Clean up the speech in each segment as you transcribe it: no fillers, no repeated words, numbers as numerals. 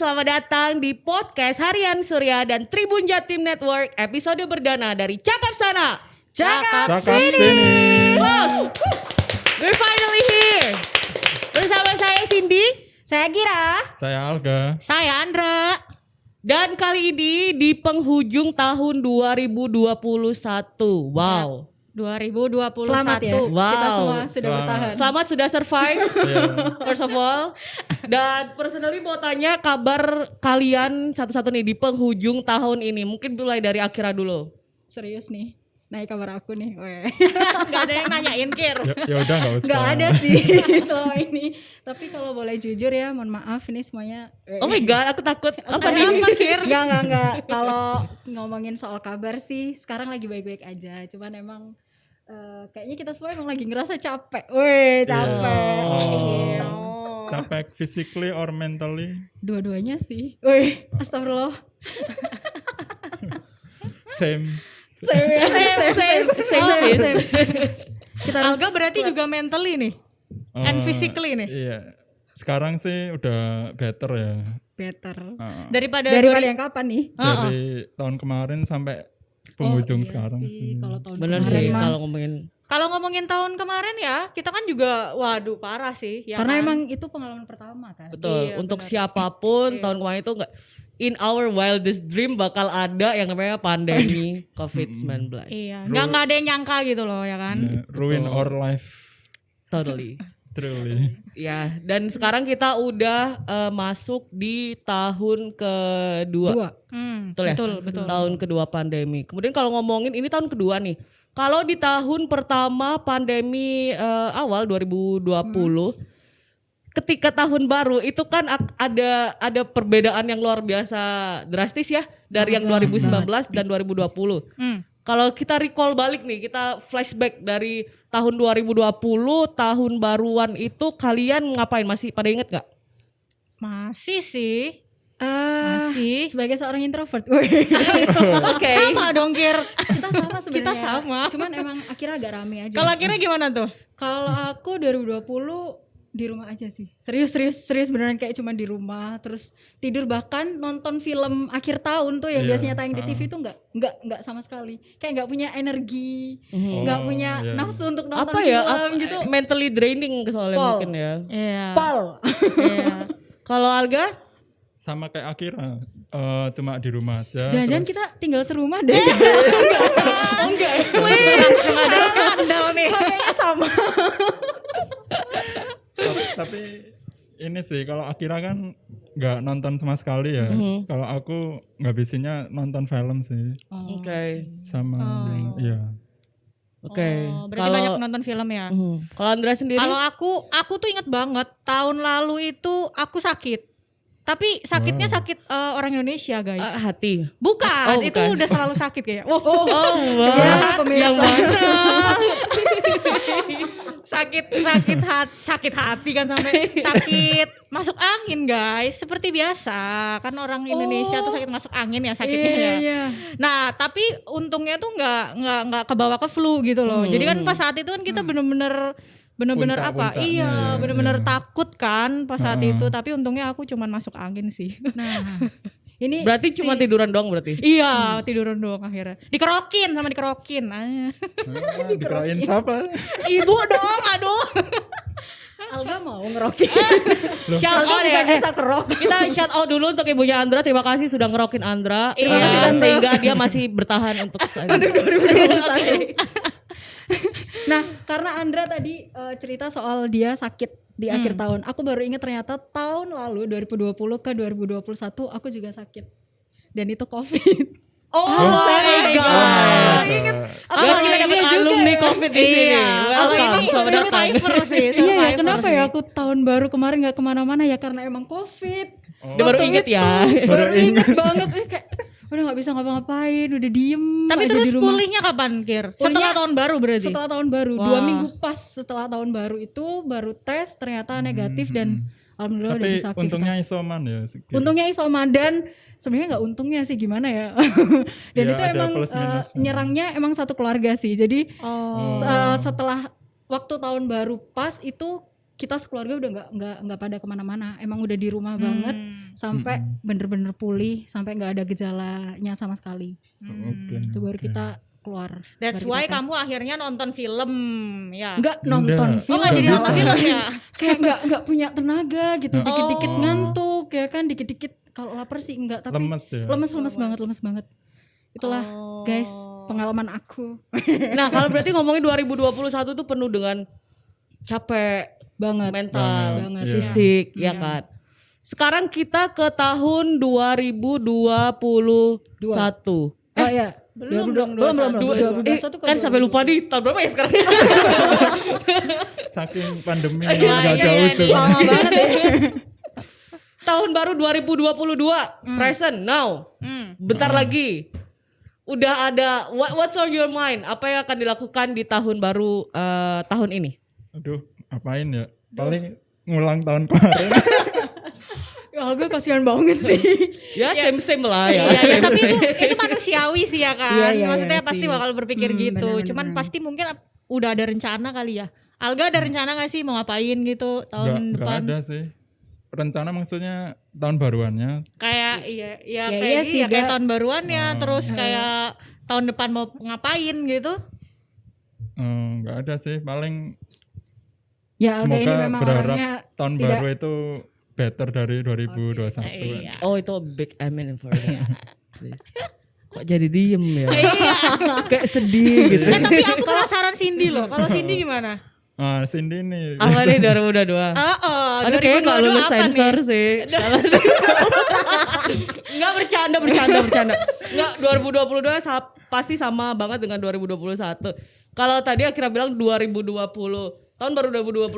selamat datang di podcast Harian Surya dan Tribun Jatim Network episode perdana dari Cakap Sana, Cakap Sini. Close. We're finally here. Bersama saya Cindy, Saya Gira. Saya Alga. Saya Andra. dan kali ini di penghujung tahun 2021. Wow. 2021. Selamat ya, Wow. kita semua sudah Selamat. bertahan. Selamat sudah survive. Yeah. First of all, dan personally mau tanya kabar kalian satu-satu nih di penghujung tahun ini. Mungkin mulai dari Akira dulu. Serius nih, naik kabar aku nih. Gak ada yang nanyain Kir. Ya udah nggak usah. Gak ada sih selama ini. Tapi kalau boleh jujur ya, mohon maaf ini semuanya. Oh my god, aku takut. Apa Ada nih? apa, Kir? Enggak. Kalau ngomongin soal kabar sih, sekarang lagi baik-baik aja. Cuman emang kayaknya kita semua emang lagi ngerasa capek. Capek. Oh. Capek physically or mentally? Dua-duanya sih. Astagfirullah. Same. Same. Kita harus Alga berarti juga mentally nih. And physically nih. Iya. Sekarang sih udah better ya. better. Daripada Daripada yang kapan nih? Dari tahun kemarin sampai penghujung Iya sekarang sih. sih. Kalau tahun Bener kemarin sih mah- kalau ngomongin. Kalau ngomongin tahun kemarin ya, kita kan juga waduh parah sih. Ya Karena kan? emang itu pengalaman pertama kan. Betul. Iya, Untuk benar. siapapun tahun kemarin itu enggak in our wildest dream bakal ada yang namanya pandemi COVID-19. Iya, nggak ada yang nyangka gitu loh ya kan. Yeah, ruin our life Totally. truly. Ya, dan sekarang kita udah masuk di tahun kedua. Betul ya? Betul. Tahun kedua pandemi. Kemudian kalau ngomongin ini tahun kedua nih. Kalau di tahun pertama pandemi awal 2020, ketika tahun baru itu kan ada perbedaan yang luar biasa drastis ya dari yang 2019 dan 2020. Kalau kita recall balik nih, kita flashback dari tahun 2020, tahun baruan itu kalian ngapain? Masih pada inget gak? Masih sih. Masih sebagai seorang introvert. Oke. Sama dong Kir. Kita sama sebenarnya. Kita sama. Cuman emang akhirnya agak rame aja. Kalau akhirnya gimana tuh? Kalau aku 2020 di rumah aja sih. Serius beneran kayak cuman di rumah terus tidur, bahkan nonton film akhir tahun tuh yang Iya, biasanya tayang di TV tuh enggak sama sekali. Kayak enggak punya energi, enggak Oh, punya iya. nafsu untuk nonton Apa ya? film gitu. Mentally draining soalnya Pol. mungkin ya. Iya. Pal. Iya. Kalau Alga? Sama kayak Akira. Cuma di rumah aja. Jangan-jangan terus- kita tinggal serumah deh. Langsung ada skandal nih. Kayaknya sama. tapi ini sih kalau Akira kan nggak nonton sama sekali ya. Kalau aku ngabisinnya nonton film sih Oke. sama iya. Oke. Oh, berarti banyak nonton film ya. Kalau Andra sendiri? Kalau aku tuh inget banget tahun lalu itu aku sakit. Tapi sakitnya sakit orang Indonesia guys. hati. Bukan, Oh, itu bukan. udah selalu sakit kayaknya. Wow. Ya, pemirsa. Yang mana? sakit hati kan sampai sakit masuk angin guys, seperti biasa kan orang Indonesia tuh sakit masuk angin ya sakitnya ya. Iya. Nah tapi untungnya tuh nggak kebawa ke flu gitu loh. Jadi kan pas saat itu kan kita bener-bener apa? Puncak-puncaknya Iya, ya, bener-bener iya. takut kan pas saat itu. Tapi untungnya aku cuman masuk angin sih. Nah, ini Berarti cuma tiduran doang berarti? Iya, tiduran doang akhirnya. Dikerokin. Dikirain siapa? Ibu dong, aduh. Alga mau ngerokin. Shout out ya. Bisa kerok. Kita shout out dulu untuk ibunya Andra. Terima kasih sudah ngerokin Andra. Terima kasih, Tante. Sehingga dia masih bertahan untuk Untuk 2021. Nah, karena Andra tadi cerita soal dia sakit di akhir tahun, aku baru ingat ternyata tahun lalu 2020 ke 2021 aku juga sakit. Dan itu COVID. Oh my god. Guys, kita dapat alumni COVID di sini. Kalau Welcome. ini Selamat datang. survivor sih. Iya, ya, survivor kenapa sih. ya aku tahun baru kemarin gak kemana-mana ya karena emang COVID. Dia baru inget ya. Baru inget banget, kayak udah gak bisa ngapa-ngapain, udah diem Tapi aja terus di rumah. pulihnya kapan, Kir? Setelah tahun baru berarti? Setelah tahun baru, Wah. 2 minggu pas setelah tahun baru itu baru tes ternyata negatif dan alhamdulillah udah Tapi bisa aktivitas. untungnya isoman ya. sedikit. Untungnya isoman dan sebenarnya nggak untungnya sih gimana ya. Dan Ya, itu ada emang plus minusnya. nyerangnya emang satu keluarga sih. Jadi Oh. setelah waktu tahun baru pas itu kita sekeluarga udah nggak pada kemana-mana, emang udah di rumah banget sampai bener-bener pulih, sampai nggak ada gejalanya sama sekali. Itu baru kita keluar. That's baru why kita tes. kamu akhirnya nonton film ya. Nggak nonton Enggak. film, nggak jadi Nggak nonton bisa. film ya. kayak nggak punya tenaga gitu, dikit-dikit Oh. ngantuk ya kan, dikit-dikit kalau lapar sih enggak, tapi Lemes ya. lemes banget. Itulah guys pengalaman aku Nah, kalau berarti ngomongin 2021 tuh penuh dengan capek, banget. mental, Banget, iya. fisik, ya kan. Sekarang kita ke tahun 2021. Oh iya. Belum dong, belum. 2021 kan sampai lupa nih tahun berapa ya sekarang? Saking pandemi Iya, nggak iya, jauh iya, tuh. Lama banget ya. Tahun baru 2022, present now. Bentar lagi. Udah ada what's on your mind? Apa yang akan dilakukan di tahun baru tahun ini? Aduh, apain ya? Paling ngulang tahun kemarin. Ya Alga kasihan banget sih. Ya same lah ya. Iya, Same, tapi same. itu manusiawi sih ya kan. Iya, Maksudnya iya pasti sih. bakal berpikir gitu. bener, Cuman bener. pasti mungkin udah ada rencana kali ya. Alga ada rencana gak sih mau ngapain gitu tahun Nggak depan? ada sih. Rencana maksudnya tahun baruannya. Kayak iya Ya, kayak iya gini sih, ya, kayak Ga. tahun baruannya terus kayak tahun depan mau ngapain gitu. Nggak ada sih. Paling Ya Alga ini semoga memang berharap orangnya tahun tidak- baru itu better dari 2021. Iya. Oh itu big amen for that. Please. Kok jadi diem ya? Kayak sedih gitu. Tapi aku penasaran Cindy loh. Kalau Cindy gimana? Ah, Cindy nih. Apa nih 2022? Aduh, Aduh kayaknya gak lulus sensor sih. Enggak bercanda. Enggak 2022 pasti sama banget dengan 2021. Kalau tadi akhirnya bilang 2020. Tahun baru 2021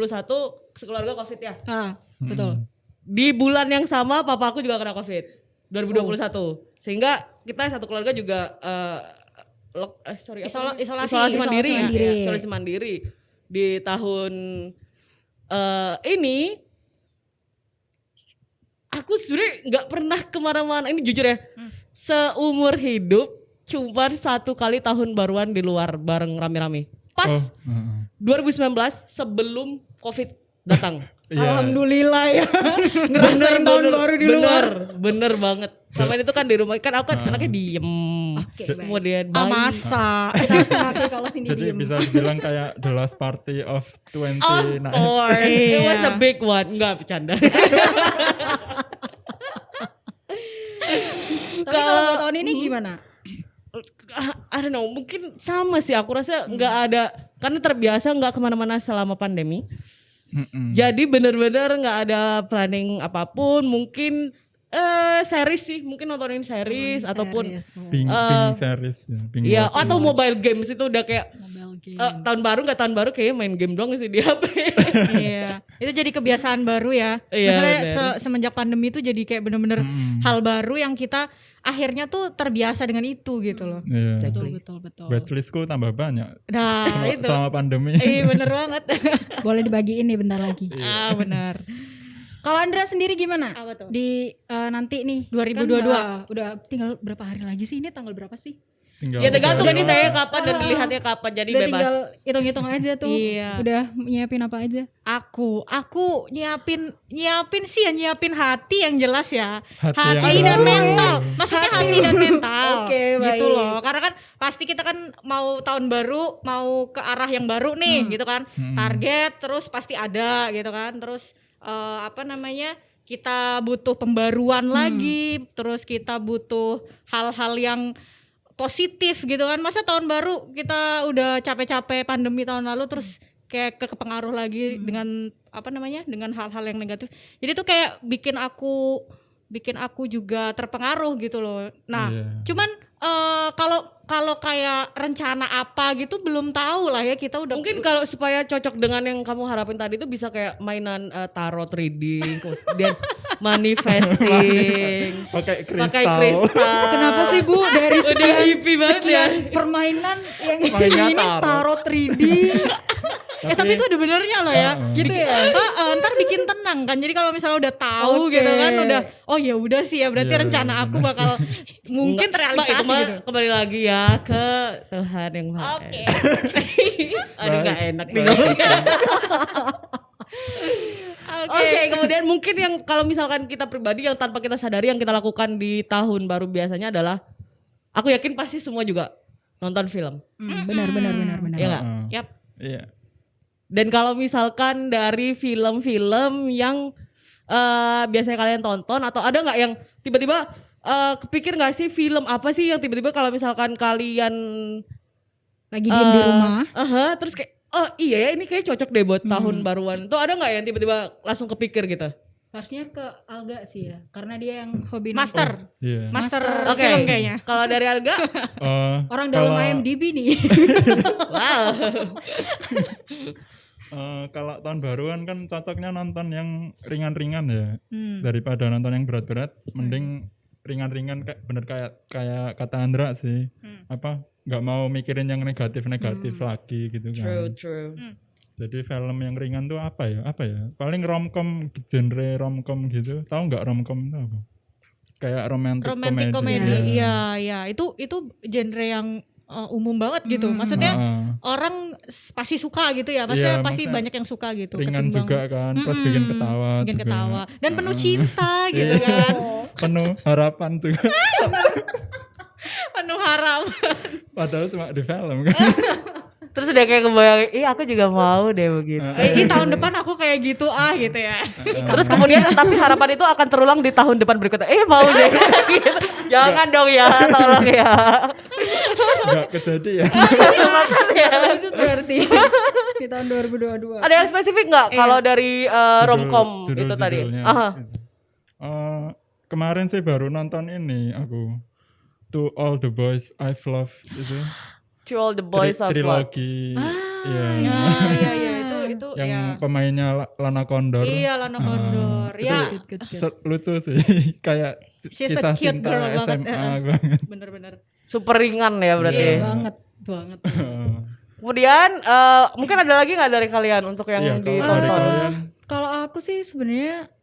sekeluarga Covid ya. Betul. Di bulan yang sama papa aku juga kena Covid 2021. Sehingga kita satu keluarga juga isolasi mandiri. Isolasi mandiri. Ya, isolasi mandiri. Di tahun ini aku sebenarnya nggak pernah kemana-mana, ini jujur ya, seumur hidup cuma satu kali tahun baruan di luar bareng rame-rame pas 2019 sebelum Covid datang. Iya. Alhamdulillah ya. Ngerasain tahun baru di luar. Bener banget. Sama itu kan di rumah kan aku kan anaknya diem. Oke, baik. Kemudian Masa. Kita harus mengakui kalau Cindy Jadi diem. bisa dibilang kayak the last party of Of 2019. course, it was a big one. Enggak bercanda. Tapi kalau buat tahun ini gimana? I don't know, mungkin sama sih. Aku rasa nggak ada, karena terbiasa nggak kemana-mana selama pandemi. Jadi bener-bener nggak ada planning apapun. Mungkin series sih, mungkin nontonin series ataupun Ping series ya. Ping ya watch. atau mobile games itu udah kayak Mobile game. tahun baru kayaknya main game doang sih di HP. Iya, itu jadi kebiasaan baru ya. Iya, Misalnya bener. semenjak pandemi itu jadi kayak bener-bener hal baru yang kita akhirnya tuh terbiasa dengan itu gitu loh. Iya. Betul. Watchlistku tambah banyak Nah itu, selama pandemi. bener banget. Boleh dibagiin nih bentar lagi. Benar. Kalau Andra sendiri gimana? Apa tuh? Di nanti nih 2022. kan, udah tinggal berapa hari lagi sih? Ini tanggal berapa sih? Tinggal Ya tergantung tiga ini hari. tayang kapan dan dilihatnya kapan, jadi Udah bebas. tinggal hitung-hitung aja tuh. Iya. Udah nyiapin apa aja? Aku nyiapin sih ya, nyiapin hati yang jelas ya. Hati Hati yang dan baru. mental. Maksudnya hati dan mental. Oke, gitu baik. loh. Karena kan pasti kita kan mau tahun baru, mau ke arah yang baru nih gitu kan. Target terus pasti ada gitu kan. Terus kita butuh pembaruan lagi, terus kita butuh hal-hal yang positif gitu kan. Masa tahun baru kita udah capek-capek pandemi tahun lalu terus kayak kepengaruh lagi dengan dengan hal-hal yang negatif. Jadi tuh kayak bikin aku juga terpengaruh gitu loh. Nah, Iya. cuman kalau kayak rencana apa gitu belum tahu lah ya, kita udah Mungkin kalau supaya cocok dengan yang kamu harapin tadi itu bisa kayak mainan tarot reading, kemudian manifesting, pakai pakai kristal. kristal. Kenapa sih Bu dari sekian, hippie banget sekian ya. permainan yang Mainnya ini tarot. tarot 3D tapi itu ada benernya loh ya. gitu ya? Ntar bikin tenang kan. Jadi kalau misalnya udah tahu Oke. gitu kan, udah oh ya udah sih ya, berarti Iya, rencana iya, aku bakal mungkin Mbak, terrealisasi itu mah gitu. kembali lagi ya ke Tuhan yang Maha Oke. Esa. Aduh nggak enak nih. Oke, kemudian mungkin yang kalau misalkan kita pribadi yang tanpa kita sadari yang kita lakukan di tahun baru biasanya adalah aku yakin pasti semua juga nonton film. Benar. Iya nggak? Yap. Iya. Dan kalau misalkan dari film-film yang biasanya kalian tonton atau ada nggak yang tiba-tiba kepikir nggak sih film apa sih yang tiba-tiba kalau misalkan kalian Lagi diem di rumah. terus kayak oh iya ya ini kayak cocok deh buat tahun baruan. Tuh ada nggak yang tiba-tiba langsung kepikir gitu? Harusnya ke Alga sih ya, karena dia yang hobi Master. Iya. Master Oke. film kayaknya. Kalau dari Alga, orang dalam kalau- IMDb nih. wow. Kalau tahun baruan kan cocoknya nonton yang ringan-ringan ya, daripada nonton yang berat-berat. Mending ringan-ringan kayak kata Andra sih. Apa nggak mau mikirin yang negatif-negatif lagi gitu kan. True. Jadi film yang ringan tuh apa ya? Paling romcom, genre romcom gitu. Tahu nggak romcom itu apa? Kayak romantic komedi. Iya. Itu genre yang umum banget gitu. Maksudnya orang pasti suka gitu ya. Maksudnya Iya, pasti maksudnya banyak yang suka gitu. ringan ketimbang- juga kan, terus bikin ketawa Bikin juga. ketawa. Dan penuh cinta gitu Iya. kan. Penuh harapan juga. Penuh harap. Padahal cuma di film kan. Terus udah kayak kebayang, aku juga mau deh begitu. Ini tahun depan aku kayak gitu gitu ya. Terus kemudian tapi harapan itu akan terulang di tahun depan berikutnya. Mau deh. Gitu. Jangan dong ya, tolong ya. Nggak kejadian. Terwujud berarti di tahun 2022. Ada yang spesifik nggak kalau dari romcom itu tadi? Judul-judulnya. Aha. Kemarin sih baru nonton ini aku. To All the Boys I've Loved itu. To All the Boys of Love. Trilogi. Iya. Iya itu Yang ya. pemainnya Lana Condor. Iya, Lana Condor. Ya, Lucu sih. Kayak She's a kisah cute cinta girl banget. SMA banget. bener-bener. Super ringan ya berarti. banget. Kemudian mungkin ada lagi nggak dari kalian untuk yang Iya, kalau dari ditonton? kalian Kalau aku sih sebenarnya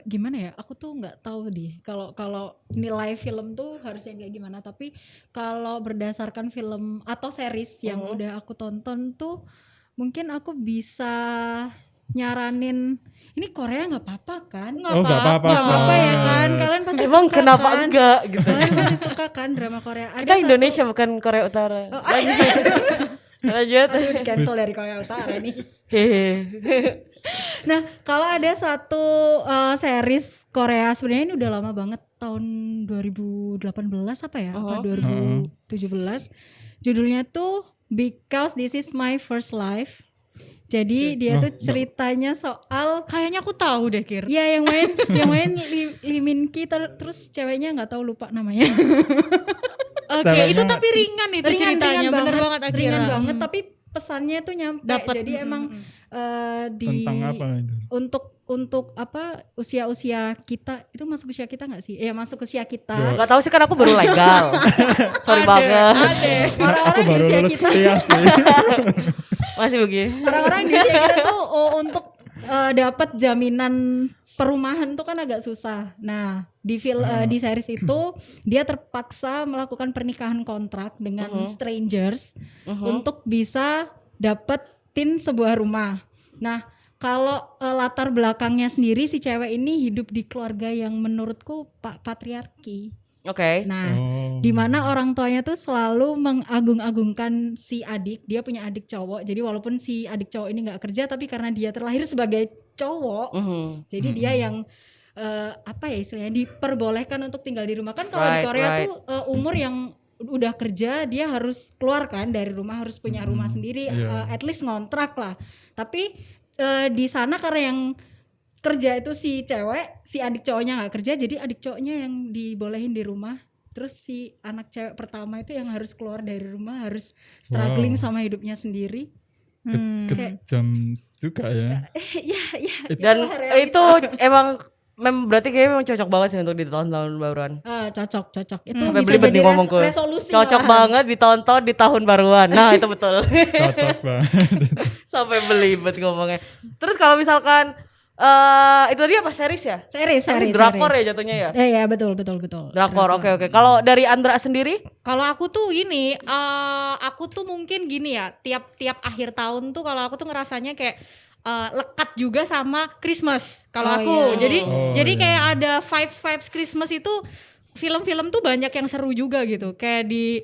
gimana ya? Aku tuh nggak tahu deh. Kalau nilai film tuh harusnya kayak gimana. Tapi kalau berdasarkan film atau series yang udah aku tonton tuh, mungkin aku bisa nyaranin. Ini Korea nggak apa-apa kan? Oh nggak apa-apa. Nggak apa-apa ya kan? Kalian pasti Emang suka kenapa kan? enggak gitu? Kalian pasti suka kan drama Korea? Ada Kita satu- Indonesia bukan Korea Utara. Lanjut. Aduh, di cancel dari Korea Utara nih. Hehe. Nah, kalau ada satu series Korea sebenarnya ini udah lama banget, tahun 2018 apa ya? Apa 2017. Judulnya tuh Because This Is My First Life. Jadi dia tuh ceritanya soal Kayaknya aku tahu deh, Kir. ya yang main Lee Min Ki terus ceweknya nggak tahu lupa namanya. Oke, Ceweknya- itu tapi ringan itu ceritanya, bener banget Akira. ringan banget tapi pesannya tuh nyampe. Dapet. Jadi emang di tentang apa itu? untuk apa usia kita itu masuk usia kita nggak sih? Ya masuk usia kita. Gak tahu sih kan aku baru legal. Sorry banget. Orang-orang di Baru usia lulus kita, kuliah sih. Masih begini. orang-orang di usia kita tuh untuk dapat jaminan perumahan tuh kan agak susah. Nah di series itu dia terpaksa melakukan pernikahan kontrak dengan strangers untuk bisa dapetin sebuah rumah. Nah kalau latar belakangnya sendiri si cewek ini hidup di keluarga yang menurutku patriarki. Oke. Nah, Oh. di mana orang tuanya tuh selalu mengagung-agungkan si adik. Dia punya adik cowok. Jadi walaupun si adik cowok ini nggak kerja, tapi karena dia terlahir sebagai cowok, jadi dia yang apa ya istilahnya diperbolehkan untuk tinggal di rumah. Kan kalau di Right, Korea right. tuh umur yang udah kerja dia harus keluar kan dari rumah, harus punya rumah sendiri, at least ngontrak lah. Tapi di sana karena yang kerja itu si cewek, si adik cowoknya nggak kerja, jadi adik cowoknya yang dibolehin di rumah. Terus si anak cewek pertama itu yang harus keluar dari rumah, harus struggling sama hidupnya sendiri. Kejam juga ya. ya. Dan itulah realita. itu emang berarti kayaknya memang cocok banget sih untuk di tahun-tahun baruan. Cocok. Itu Sampai bisa belibet jadi nih ngomongku. resolusi. Cocok malahan. banget ditonton di tahun baruan. Nah itu betul. Cocok banget. Sampai belibet ngomongnya. Terus kalau misalkan itu tadi apa series ya? Series. Drakor ya jatuhnya ya? Ya betul. Drakor, oke. Kalau dari Andra sendiri? Kalau aku tuh gini, aku tuh mungkin gini ya, tiap akhir tahun tuh kalau aku tuh ngerasanya kayak lekat juga sama Christmas kalau Oh, aku. iya. Jadi iya. kayak ada vibes Christmas itu film-film tuh banyak yang seru juga gitu. Kayak di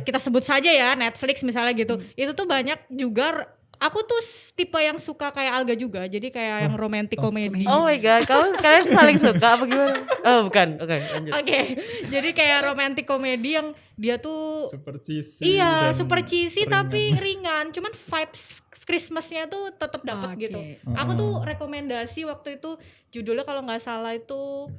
kita sebut saja ya Netflix misalnya gitu. Itu tuh banyak juga. Aku tuh tipe yang suka kayak Alga juga. Jadi kayak yang romantic komedi. Oh my god, kalian saling suka apa gimana? Oh bukan, oke lanjut. Oke, jadi kayak romantic komedi yang dia tuh Super cheesy. iya dan super cheesy ringan. tapi ringan. Cuman vibes Christmasnya tuh tetap dapat Oke. gitu. Aku tuh rekomendasi waktu itu judulnya kalau nggak salah itu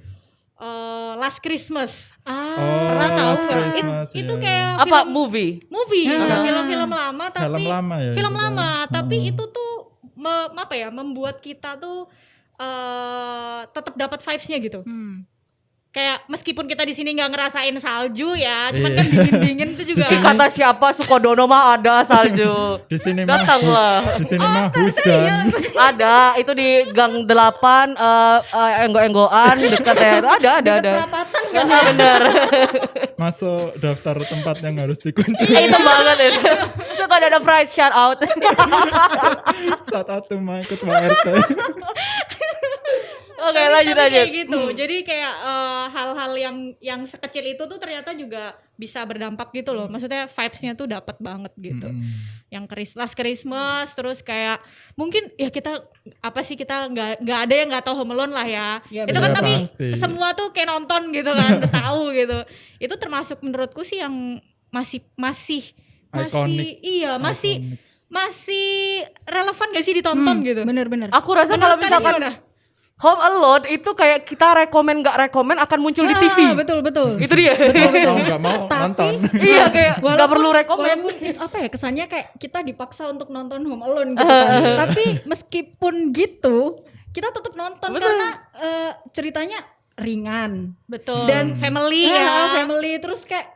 Last Christmas. Pernah tahu Last nggak? Christmas, Itu iya. kayak Apa film movie? film-film lama tapi Film lama ya film itu. lama tapi itu tuh membuat kita tuh tetap dapat vibes-nya gitu. Kayak meskipun kita di sini nggak ngerasain salju ya, cuman kan dingin-dingin itu juga. Kata siapa Sukodono mah ada salju. Di sini mah Datanglah. di sini mah hujan. Ada itu di Gang 8 enggo-enggoan dekat ya. Ada. Perapatan kan? Bener. Masuk daftar tempat yang harus dikunci. Itu banget itu. Suka ada pride shout out. Saat aku mau ikut RT. Oke, Tapi lanjut. kayak gitu. Jadi kayak hal-hal yang sekecil itu tuh ternyata juga bisa berdampak gitu loh. Maksudnya vibes-nya tuh dapat banget gitu. Yang Last Christmas terus kayak mungkin ya kita nggak ada yang nggak tahu Home Alone lah ya. Ya, Itu kan bener. tapi Pasti. semua tuh kayak nonton gitu kan, udah tahu gitu. Itu termasuk menurutku sih yang masih Iconic. iya, masih relevan gak sih ditonton gitu. Bener-bener. Aku rasa kalau Menurut kalian misalkan gimana? Home Alone itu kayak kita rekomen nggak rekomen akan muncul di TV. Betul. Itu dia. Mau nggak mau Tapi- nonton. Iya kayak nggak perlu rekomen. Walaupun itu apa ya kesannya kayak kita dipaksa untuk nonton Home Alone gitu kan. Tapi meskipun gitu kita tetap nonton Betul. karena ceritanya ringan. Betul. Dan family Ya, ya. family terus kayak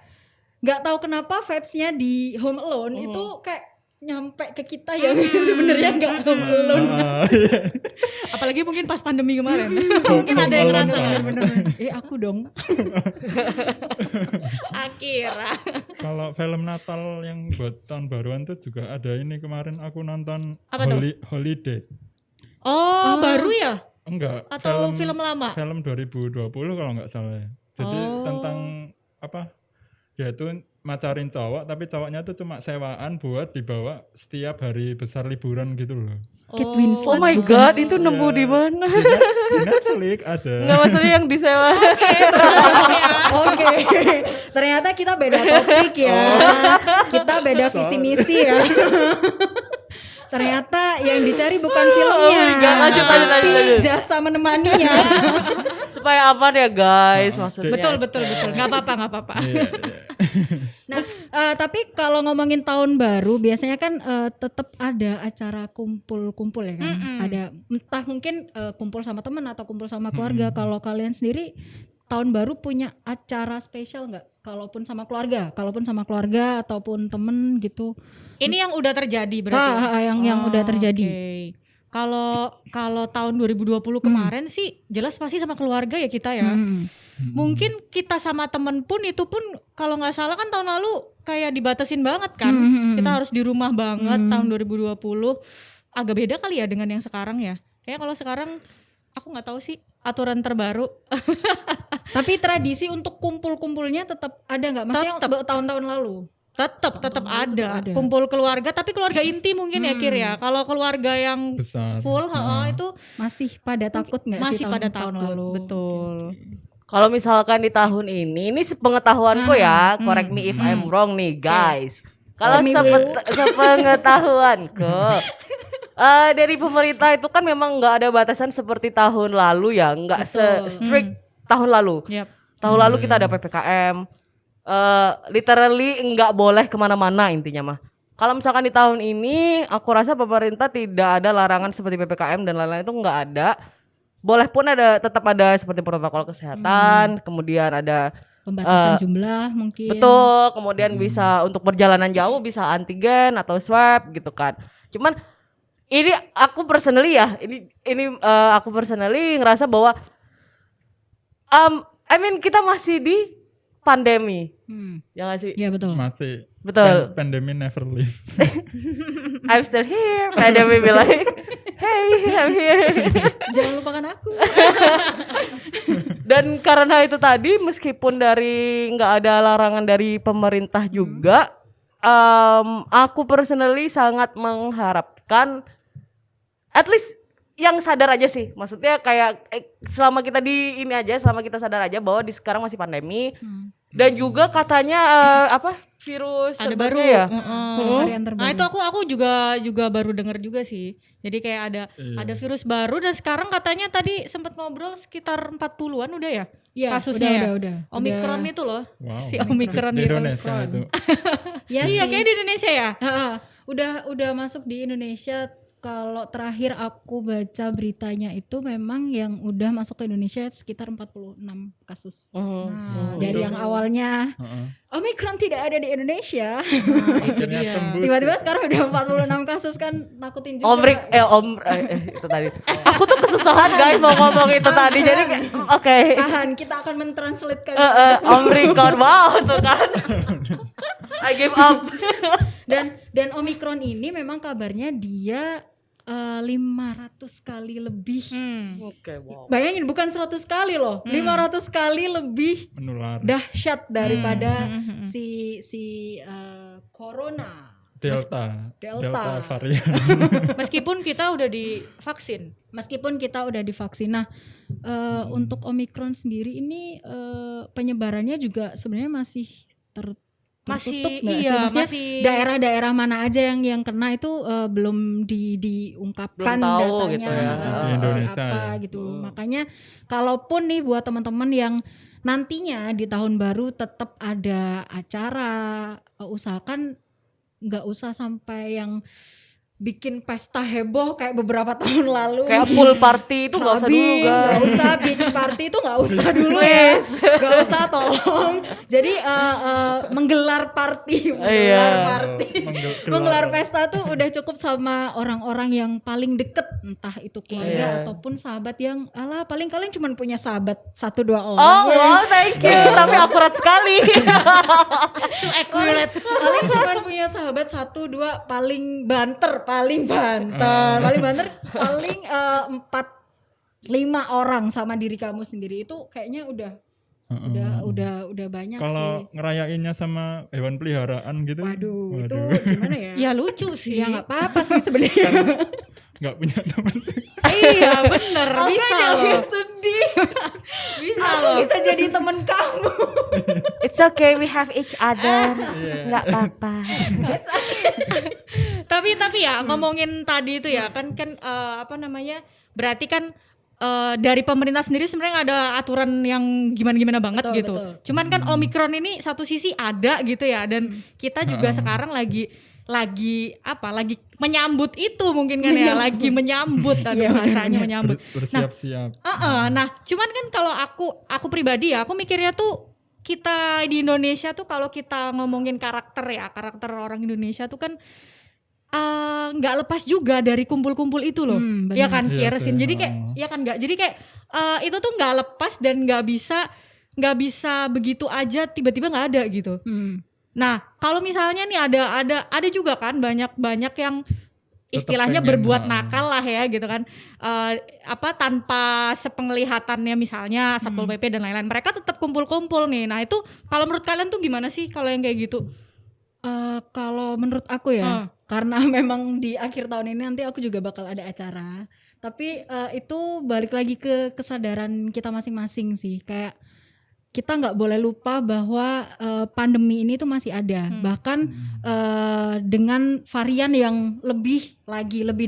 nggak tahu kenapa vibes-nya di Home Alone itu kayak nyampe ke kita yang sebenarnya nggak Home Alone. Iya. Apalagi mungkin pas pandemi kemarin. Mungkin ada yang Home Alone ngerasa kan. ya. Bener-bener. Aku dong. Akira. Kalau film Natal yang buat tahun baruan tuh juga ada ini kemarin aku nonton Apa tuh? Holiday. Oh, baru ya? Enggak, Atau film lama? Film 2020 kalau nggak salah ya. Jadi tentang apa? Dia tuh macarin cowok tapi cowoknya tuh cuma sewaan buat dibawa setiap hari besar liburan gitu loh. Kate Winslet. Oh my bukan god, sih? itu nemu di mana? Di Netflix ada. Nggak maksudnya yang disewa. Oke, ternyata kita beda topik ya. Kita beda visi misi ya. Ternyata yang dicari bukan filmnya, my God, lanjut. tapi jasa menemaninya. Supaya aman ya guys maksudnya. Betul. Gak apa-apa. Iya. Nah, tapi kalau ngomongin tahun baru, biasanya kan tetap ada acara kumpul-kumpul ya kan. Ada entah mungkin kumpul sama teman atau kumpul sama keluarga. Kalau kalian sendiri tahun baru punya acara spesial nggak? Kalaupun sama keluarga ataupun temen gitu. Ini yang udah terjadi berarti. Yang udah terjadi. Oke. Kalau tahun 2020 kemarin sih jelas pasti sama keluarga ya kita ya. Mungkin kita sama temen pun itu pun kalau nggak salah kan tahun lalu kayak dibatasin banget kan. Kita harus di rumah banget tahun 2020. Agak beda kali ya dengan yang sekarang ya. Kayak kalau sekarang aku nggak tahu sih aturan terbaru. Tapi tradisi untuk kumpul-kumpulnya tetap ada nggak? Maksudnya tahun-tahun lalu? Tetap ada kumpul keluarga tapi keluarga inti mungkin ya Kir ya. Kalau keluarga yang Besar. full itu Masih pada takut nggak sih masih pada tahun takut. lalu? Betul. Kalau misalkan di tahun ini sepengetahuanku ya, correct me if I'm wrong nih guys. Kalau sepengetahuanku, dari pemerintah itu kan memang nggak ada batasan seperti tahun lalu ya, nggak se-strict tahun lalu. Yap. Tahun lalu kita ada PPKM, literally nggak boleh kemana-mana intinya mah. Kalau misalkan di tahun ini, aku rasa pemerintah tidak ada larangan seperti PPKM dan lain-lain itu nggak ada. Boleh pun tetap ada seperti protokol kesehatan, kemudian ada Pembatasan jumlah mungkin. betul, kemudian bisa untuk perjalanan jauh bisa antigen atau swab gitu kan. Cuman ini aku personally ya, aku personally ngerasa bahwa I mean kita masih di pandemi. Ya nggak sih? Ya betul. Masih Betul. pandemi never leave. I'm still here. Pandemi bilang, hey, I'm here. Jangan lupakan aku. Dan karena itu tadi, meskipun dari nggak ada larangan dari pemerintah juga, aku personally sangat mengharapkan, at least yang sadar aja sih. Maksudnya kayak selama kita di ini aja, selama kita sadar aja bahwa di sekarang masih pandemi. Dan juga katanya virus Ada terbaru baru ya. Varian terbaru. Nah itu aku juga baru dengar juga sih. Jadi kayak ada virus baru dan sekarang katanya tadi sempat ngobrol sekitar 40-an udah ya Iya, kasusnya udah. Omikron itu loh. Wow. Si Omikron Di itu. Indonesia itu. Ya Iya sih. kayak di Indonesia ya. Udah masuk di Indonesia. Kalau terakhir aku baca beritanya itu memang yang udah masuk ke Indonesia sekitar 46 kasus. Dari yang awalnya Omikron tidak ada di Indonesia. Akhirnya tembus. Tiba-tiba sekarang udah 46 kasus kan, nakutin juga. Itu tadi. Aku tuh kesusahan guys mau ngomong itu tadi. Jadi oke. Tahan, kita akan mentranslatekan. Omikron, wow tuh kan. I give up. Dan Omikron ini memang kabarnya dia 500 kali lebih. Oke, wow. Bayangin bukan 100 kali loh, 500 kali lebih Menular. dahsyat daripada si corona. Delta varian. Meskipun kita udah divaksin. Meskipun kita udah divaksin. Nah, untuk Omikron sendiri ini penyebarannya juga sebenarnya masih tertutup nggak sih? Maksudnya daerah-daerah mana aja yang kena itu belum diungkapkan Belum tahu datanya gitu ya. Di seperti Indonesia apa ya. gitu. Makanya kalaupun nih buat teman-teman yang nantinya di tahun baru tetap ada acara, usahakan nggak usah sampai yang bikin pesta heboh kayak beberapa tahun lalu. Kayak pool party itu nggak usah dulu Clubbing, guys. nggak usah beach party itu nggak usah dulu ya, nggak usah tolong. Jadi menggelar party, menggelar pesta tuh udah cukup sama orang-orang yang paling deket, entah itu keluarga ataupun sahabat yang paling kalian cuma punya sahabat 1-2 orang. Oh wow, thank you. Tapi akurat sekali. Paling cuma punya sahabat 1-2 paling banter, paling 4-5 orang sama diri kamu sendiri itu kayaknya udah banyak sih. Kalau ngerayainnya sama hewan peliharaan gitu. Waduh, itu gimana ya? Ya lucu sih. Ya nggak apa-apa sih sebenarnya. Nggak punya teman. Iya bener bisa Jangan loh. sedih. Bisa Aku loh. bisa jadi temen kamu. It's okay, we have each other. Nggak apa-apa. Tapi ya ngomongin tadi itu ya kan berarti kan dari pemerintah sendiri sebenarnya ada aturan yang gimana banget Betul, gitu. betul. Cuman kan Omikron ini satu sisi ada gitu ya dan kita juga sekarang lagi menyambut itu mungkin kan ya, lagi menyambut bahasanya menyambut. Bersiap-siap. Nah, cuman kan kalau aku pribadi ya, aku mikirnya tuh kita di Indonesia tuh kalau kita ngomongin karakter orang Indonesia tuh kan nggak lepas juga dari kumpul-kumpul itu loh, ya kan Iya Kirsin. sih, Jadi kayak, ya kan nggak. Jadi kayak itu tuh nggak lepas dan nggak bisa begitu aja tiba-tiba nggak ada gitu. Nah, kalau misalnya nih ada juga kan banyak yang istilahnya pengen, berbuat nakal lah ya gitu kan, tanpa sepenglihatannya misalnya Satpol PP dan lain-lain, mereka tetap kumpul-kumpul nih. Nah itu kalau menurut kalian tuh gimana sih kalau yang kayak gitu? Kalau menurut aku ya, karena memang di akhir tahun ini nanti aku juga bakal ada acara. Tapi itu balik lagi ke kesadaran kita masing-masing sih. Kayak kita nggak boleh lupa bahwa pandemi ini tuh masih ada. Bahkan dengan varian yang lebih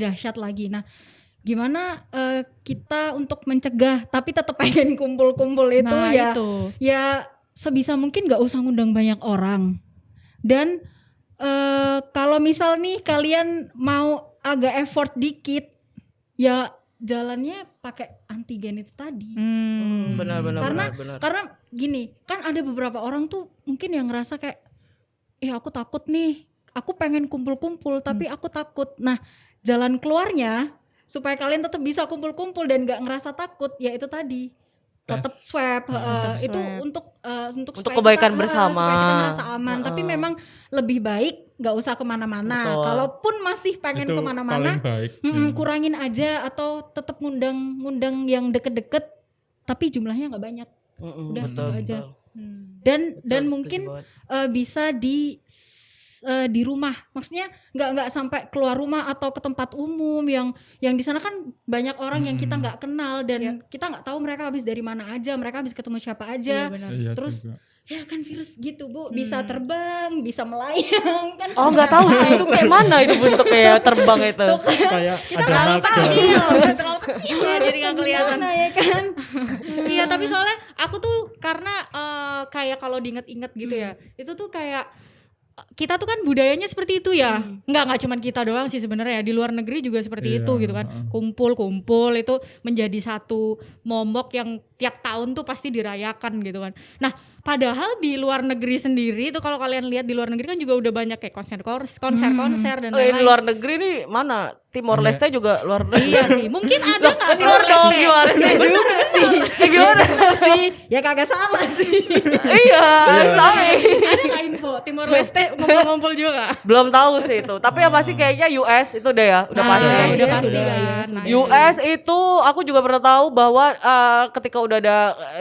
dahsyat lagi. Nah, gimana kita untuk mencegah tapi tetap pengen kumpul-kumpul itu ya sebisa mungkin nggak usah ngundang banyak orang. Dan kalau misal nih kalian mau agak effort dikit, ya jalannya pakai antigen itu tadi. Benar. Karena gini, kan ada beberapa orang tuh mungkin yang ngerasa kayak, aku takut nih, aku pengen kumpul-kumpul tapi aku takut. Nah, jalan keluarnya supaya kalian tetap bisa kumpul-kumpul dan gak ngerasa takut, ya itu tadi, tetap swab, itu untuk supaya kebaikan kita, bersama. supaya kita merasa aman. Tapi memang lebih baik nggak usah kemana-mana. Betul. Kalaupun masih pengen Itu kemana-mana, paling baik. kurangin aja atau tetap ngundang yang deket-deket, tapi jumlahnya nggak banyak. Udah betul, gitu aja. betul. Dan Betul, mungkin setuju bisa di rumah, maksudnya nggak sampai keluar rumah atau ke tempat umum yang di sana kan banyak orang yang kita nggak kenal dan kita nggak tahu mereka habis dari mana aja, mereka habis ketemu siapa aja. Iya Terus juga. ya kan virus gitu Bu, bisa terbang, bisa melayang kan. Oh nggak tahu sih itu kayak mana itu bentuknya ya, terbang itu. Kayak Kita ada nggak masker. tahu. terlalu kecil ya, jadi nggak kelihatan. Gimana ya kan? Iya tapi soalnya aku tuh karena kayak kalau diinget-inget gitu ya, itu tuh kayak kita tuh kan budayanya seperti itu ya, nggak cuman kita doang sih sebenarnya ya, di luar negeri juga seperti Iya, itu gitu kan, kumpul itu menjadi satu momok yang tiap tahun tuh pasti dirayakan gitu kan. Nah padahal di luar negeri sendiri itu kalau kalian lihat di luar negeri kan juga udah banyak kayak konser dan Di lain-lain. luar negeri nih mana? Timor Leste juga luar negeri. Iya sih, mungkin ada nggak Timor Luar dong Leste? gimana sih? Juga sih. Gimana? Bener sih. Ya kagak salah sih. Iya, sama. Ada nggak info Timor Leste ngumpul-ngumpul juga nggak? Belum tahu sih itu. Tapi yang pasti kayaknya US itu deh ya, udah pasti. Udah Iya, pasti sudah, kan. iya, Nah, sudah. US itu aku juga pernah tahu bahwa ketika udah ada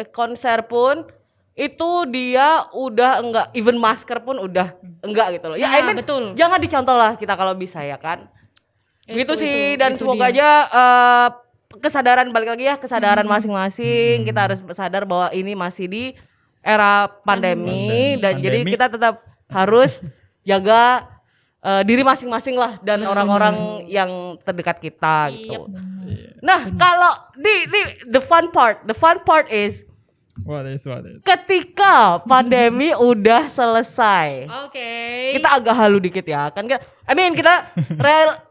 konser pun itu dia udah enggak, even masker pun udah enggak gitu loh. Ya I Nah, mean, betul. jangan dicontoh lah kita kalau bisa ya kan. Gitu sih, dan itu semoga dia. aja kesadaran, balik lagi ya, kesadaran masing-masing. Kita harus sadar bahwa ini masih di era pandemi dan jadi Pandemi. kita tetap harus jaga diri masing-masing lah dan orang-orang yang terdekat kita gitu. Nah, kalau di the fun part is What is? ketika pandemi udah selesai. Oke. Kita agak halu dikit ya. Kan kita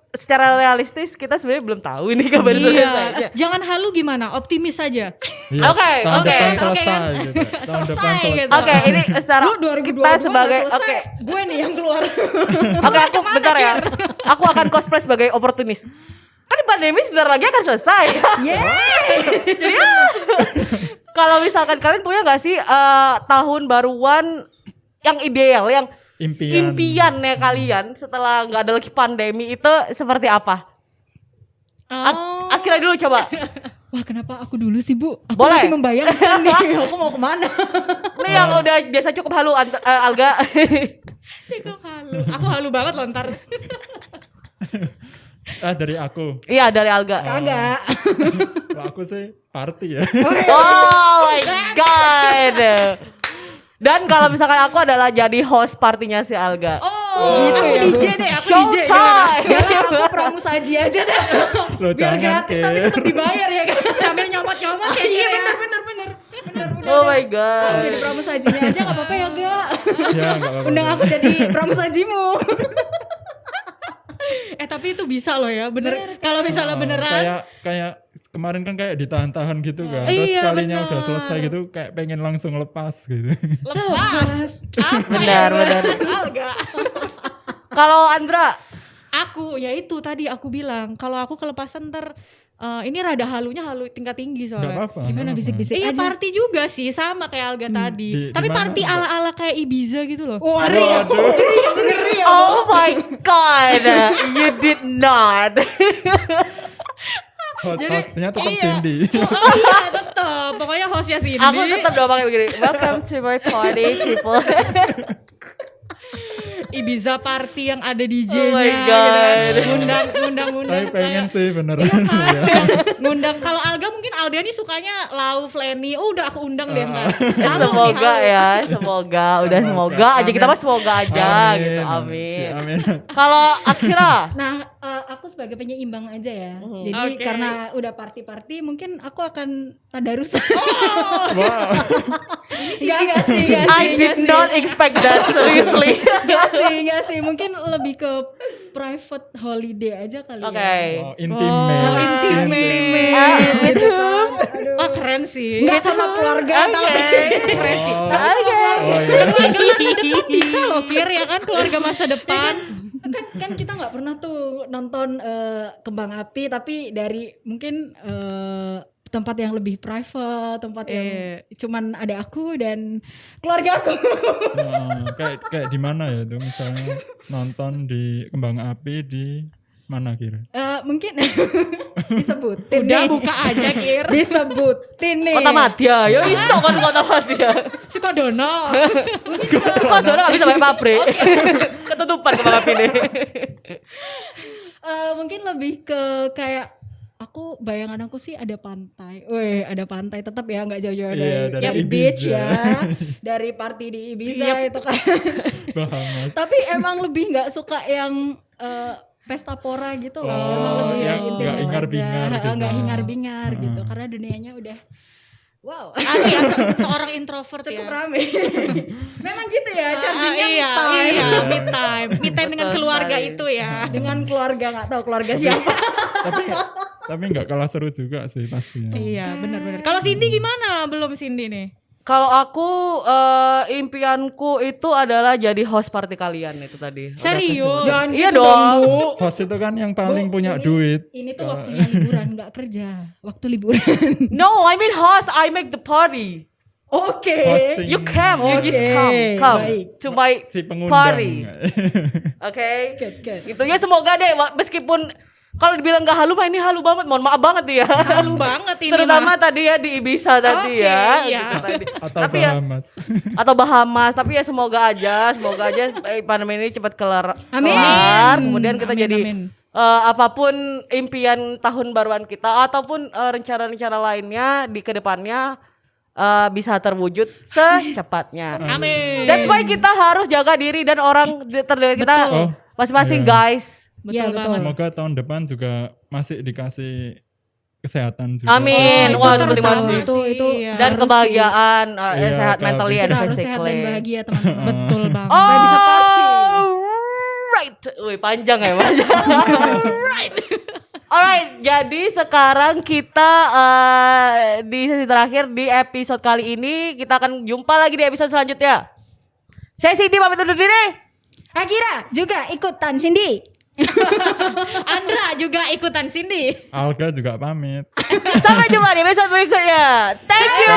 secara realistis kita sebenarnya belum tahu ini kapan selesai. Iya. Jangan halu gimana? Optimis saja. Iya, Oke, tahun oke, depan oke selesai kan. gitu. Tahun depan Selesai selesai. gitu. Oke, ini secara Lu 2022 kita sebagai nggak selesai, oke. gue nih yang keluar. Oke, aku bentar ya. Aku akan cosplay sebagai oportunis. Kan pandemi sebentar lagi akan selesai. Jadi kalau misalkan kalian punya nggak sih tahun baruan yang ideal, yang impiannya kalian setelah nggak ada lagi pandemi itu seperti apa? Akhirnya dulu coba. Wah kenapa aku dulu sih Bu? Aku Boleh. masih membayangkan nih, aku mau kemana? Ini yang udah biasa cukup halu Alga. Cukup halu. Aku halu banget loh ntar. Dari aku. Iya, dari Alga. Kagak. Kalau aku sih party ya. Oh my god. Dan kalau misalkan aku adalah jadi host partinya si Alga. Oh, gitu aku ya, DJ Bu. deh, aku DJ. Showtime. Jadi aku pramusaji aja dah. Loh, Biar jangan, gratis tapi Ker. tetap dibayar ya kan. Sambil nyomot-nyomot kayak Iya gitu ya. bener. Udah Oh deh. my Aku god. jadi pramusajinya aja gak apa-apa ya Ga. Ya enggak apa-apa. Undang aku jadi pramusajimu. Tapi itu bisa loh ya, bener. Kalau misalnya beneran. Kayak kemarin kan kayak ditahan-tahan gitu kan. Terus Iya, sekalinya benar. udah selesai gitu kayak pengen langsung lepas gitu. Lepas. Apa Benar, ya? benar. Alga. Kalau Andra, Aku ya itu tadi aku bilang kalau aku kelepasan ntar ini rada halunya halu tingkat tinggi Enggak soalnya. apa-apa. Gimana nggak apa-apa. bisik-bisik Iya aja. party juga sih sama kayak Alga tadi. Di Tapi mana? party ala-ala kayak Ibiza gitu loh. Ngeri aku. Ngeri aku. oh my god, you did not. Hostnya tetap iya. Cindy. Oh iya tetep. Pokoknya hostnya Cindy. Aku tetap doang pakai begini. Welcome to my party, people. Ibiza party yang ada Oh DJ-nya my gitu God. kan. Ngundang Tapi pengen kayak- sih beneran. Iya kan? Iya. Ngundang kalau Alga mungkin Alga nih sukanya Lau Flenny. Oh udah aku undang deh ntar. Semoga ya, semoga aja kita mah semoga aja gitu. Amin. Amin. Kalau Akira, Nah, aku sebagai penyeimbang aja ya. Jadi Oke. karena udah party-party, mungkin aku akan tadarusan. Wow. Enggak sih. I did not expect that seriously. Enggak sih. Mungkin lebih ke private holiday aja kali Oke. ya. Oh, intimate. intimate. Gitu kan. Aduh. Wah keren sih. Enggak sama keluarga tapi keren sih. Oh. Tapi sama keluarga. Oh iya. Keluarga masa depan bisa loh Kir ya kan keluarga masa depan. kan kita nggak pernah tuh nonton kembang api tapi dari mungkin tempat yang lebih private, tempat yang cuman ada aku dan keluarga aku. Kayak di mana ya itu misalnya nonton di Kembang Api di mana kira? Mungkin disebutin Udah nih. buka aja Kir. Disebutin nih. Kota Madya, ya iso kan Kota Madya. Sitodono. Kota Madya bisa pakai pabrik. Ketutupan Kembang Api nih. Mungkin lebih ke kayak bayangan aku sih ada pantai. Wih, ada pantai tetap ya nggak jauh-jauh Iya, dari dari Ibiza. beach ya. Dari party di Ibiza itu kan. Bahamas. Tapi emang lebih nggak suka yang pesta pora gitu loh. Oh, Emang lebih yang intim nggak aja. hingar-bingar gitu. Nggak hingar-bingar gitu. Karena dunianya udah wow. Ya, seorang introvert Cukup ya. rame. Memang gitu ya, chargingnya me Iya, time. iya, me time. Me time dengan Betul keluarga sekali. itu ya. Dengan keluarga, nggak tahu keluarga siapa. Tapi nggak kalah seru juga sih pastinya. Iya, benar-benar. Kalau Cindy gimana? Belum Cindy nih. Kalau aku impianku itu adalah jadi host party kalian itu tadi. Udah Serius? kesebut. Jangan Iya gitu dong. Host itu kan yang paling punya ini- duit. Ini tuh waktunya liburan, nggak kerja. Waktu liburan. No, I mean host. I make the party. Oke. Hosting You come, you just Oke, come baik. to my si pengundang. party. Oke. Good. Gitu ya, semoga deh meskipun kalau dibilang gak halu mah ini halu banget. Mohon maaf banget ya. Halu banget ini Terutama mah. tadi ya di Ibiza tadi Oke, ya. iya. Gitu tadi. Atau Tapi ya, Bahamas. atau Bahamas, tapi ya semoga aja pandemi ini cepat kelar. Amin. Kemudian kita Amin, jadi amin. apapun impian tahun baruan kita ataupun rencana-rencana lainnya di kedepannya bisa terwujud secepatnya. Amin. That's why kita harus jaga diri dan orang terdekat kita Oh, masing-masing iya. guys. Iya, betul. Semoga tahun depan juga masih dikasih kesehatan juga. Amin. Itu Wah, terutama penting banget sih. sih, Itu iya. Dan harus kebahagiaan, Iya, sehat mentally kita and Kita harus sehat dan physically. bahagia teman-teman. Betul banget. Oh, Supaya bisa party. Right. Wih, panjang ya, panjang. Alright, jadi sekarang kita di sesi terakhir di episode kali ini. Kita akan jumpa lagi di episode selanjutnya. Saya Cindy pamit undur diri. Akira juga ikutan Cindy. Andra juga ikutan Cindy. Alga juga pamit. Sampai jumpa di episode berikutnya. Thank you.